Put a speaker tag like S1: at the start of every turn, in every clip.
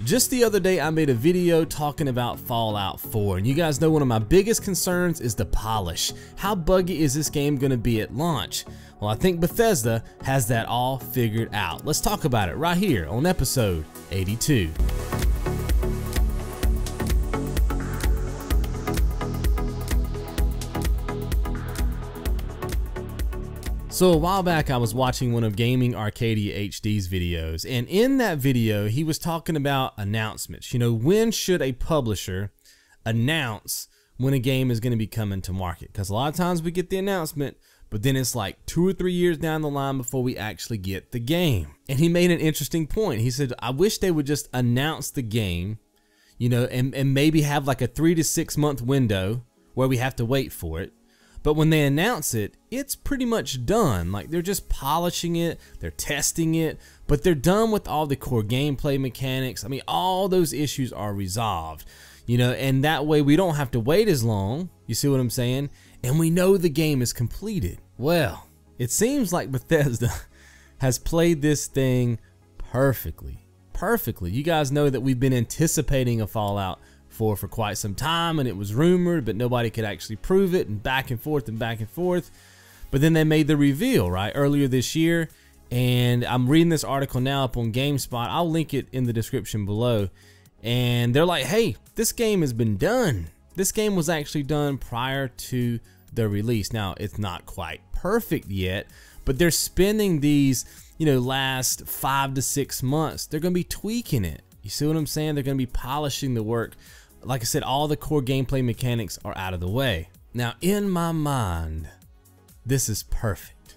S1: Just the other day I made a video talking about Fallout 4, and you guys know one of my biggest concerns is the polish. How buggy is this game going to be at launch? Well, I think Bethesda has that all figured out. Let's talk about it right here on episode 82. So a while back I was watching one of Gaming Arcadia-HD's videos, and in that video he was talking about announcements. You know, when should a publisher announce when a game is going to be coming to market? Because a lot of times we get the announcement, but then it's like 2 or 3 years down the line before we actually get the game. And he made an interesting point. He said, I wish they would just announce the game, you know, and maybe have like a 3 to 6 month window where we have to wait for it. But when they announce it, it's pretty much done. Like, they're just polishing it, they're testing it, but they're done with all the core gameplay mechanics. I mean, all those issues are resolved, you know, and that way we don't have to wait as long. You see what I'm saying? And we know the game is completed. Well, it seems like Bethesda has played this thing perfectly. You guys know that we've been anticipating a Fallout 4 for quite some time, and it was rumored, but nobody could actually prove it, and back and forth and back and forth. But then they made the reveal right earlier this year, and I'm reading this article now up on GameSpot. I'll link it in the description below, and they're like, hey, this game has been done. This game was actually done prior to the release. Now, it's not quite perfect yet, but they're spending these, you know, last 5 to 6 months. They're going to be tweaking it. You see what I'm saying? They're going to be polishing the work. Like I said, all the core gameplay mechanics are out of the way. Now, in my mind, this is perfect.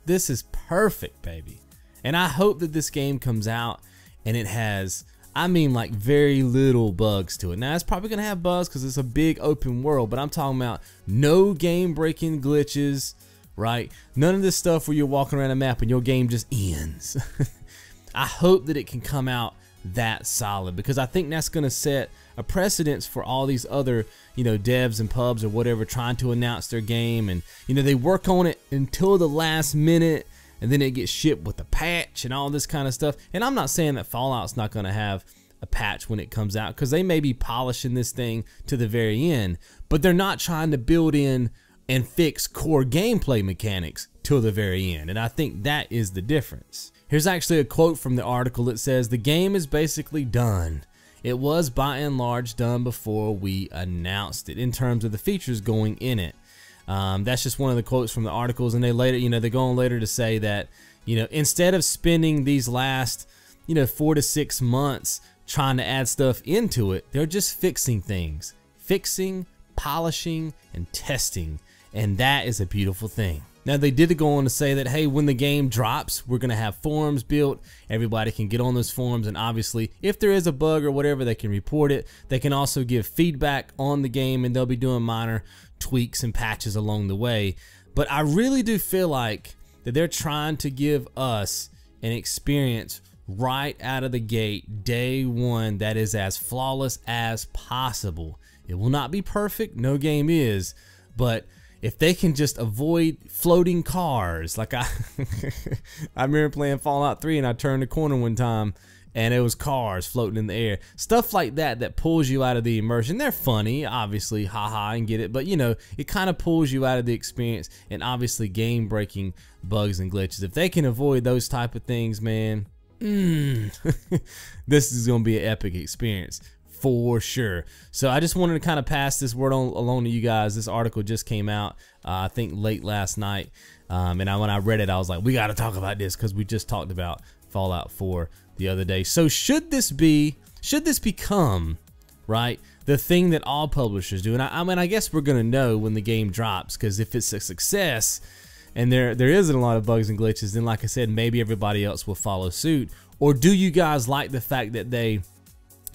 S1: This is perfect, baby. And I hope that this game comes out and it has, I mean, like very little bugs to it. Now, it's probably going to have bugs because it's a big open world, but I'm talking about no game-breaking glitches, right? None of this stuff where you're walking around a map and your game just ends. I hope that it can come out that solid, because I think that's going to set a precedence for all these other, you know, devs and pubs or whatever trying to announce their game, and you know, they work on it until the last minute and then it gets shipped with a patch and all this kind of stuff. And I'm not saying that Fallout's not going to have a patch when it comes out, because they may be polishing this thing to the very end, but they're not trying to build in and fix core gameplay mechanics till the very end, and I think that is the difference. Here's actually a quote from the article that says, the game is basically done. It was by and large done before we announced it in terms of the features going in it. That's just one of the quotes from the articles, and they later, you know, they go on later to say that, you know, instead of spending these last, you know, 4 to 6 months trying to add stuff into it, they're just fixing things. Fixing, polishing, and testing. And that is a beautiful thing. Now, they did go on to say that, hey, when the game drops, we're going to have forums built. Everybody can get on those forums, and obviously, if there is a bug or whatever, they can report it. They can also give feedback on the game, and they'll be doing minor tweaks and patches along the way. But I really do feel like that they're trying to give us an experience right out of the gate, day one, that is as flawless as possible. It will not be perfect, no game is, but if they can just avoid floating cars, like I remember playing Fallout 3 and I turned the corner one time and it was cars floating in the air. Stuff like that that pulls you out of the immersion. They're funny, obviously, haha, and get it, but you know, it kind of pulls you out of the experience, and obviously game-breaking bugs and glitches. If they can avoid those type of things, man, this is going to be an epic experience. For sure. So I just wanted to kind of pass this word along to you guys. This article just came out, I think late last night, and when I read it, I was like, we got to talk about this, because we just talked about Fallout 4 the other day. So should this become, right, the thing that all publishers do? And I mean, I guess we're gonna know when the game drops, because if it's a success and there isn't a lot of bugs and glitches, then like I said, maybe everybody else will follow suit. Or do you guys like the fact that they,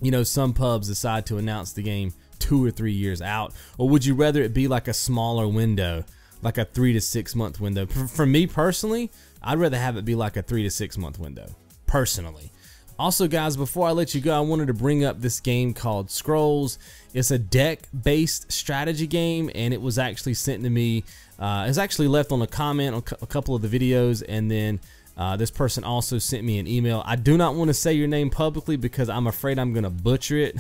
S1: you know, some pubs decide to announce the game 2 or 3 years out? Or would you rather it be like a smaller window, like a 3 to 6 month window? For me personally, I'd rather have it be like a 3 to 6 month window, personally. Also, guys, before I let you go, I wanted to bring up this game called Scrolls. It's a deck-based strategy game, and it was actually sent to me. It was actually left on a comment on a couple of the videos, and then This person also sent me an email. I do not want to say your name publicly because I'm afraid I'm going to butcher it,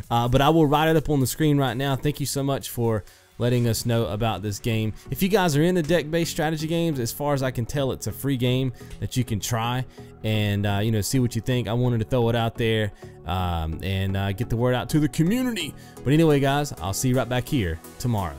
S1: but I will write it up on the screen right now. Thank you so much for letting us know about this game. If you guys are into deck-based strategy games, as far as I can tell, it's a free game that you can try and you know, see what you think. I wanted to throw it out there and get the word out to the community. But anyway, guys, I'll see you right back here tomorrow.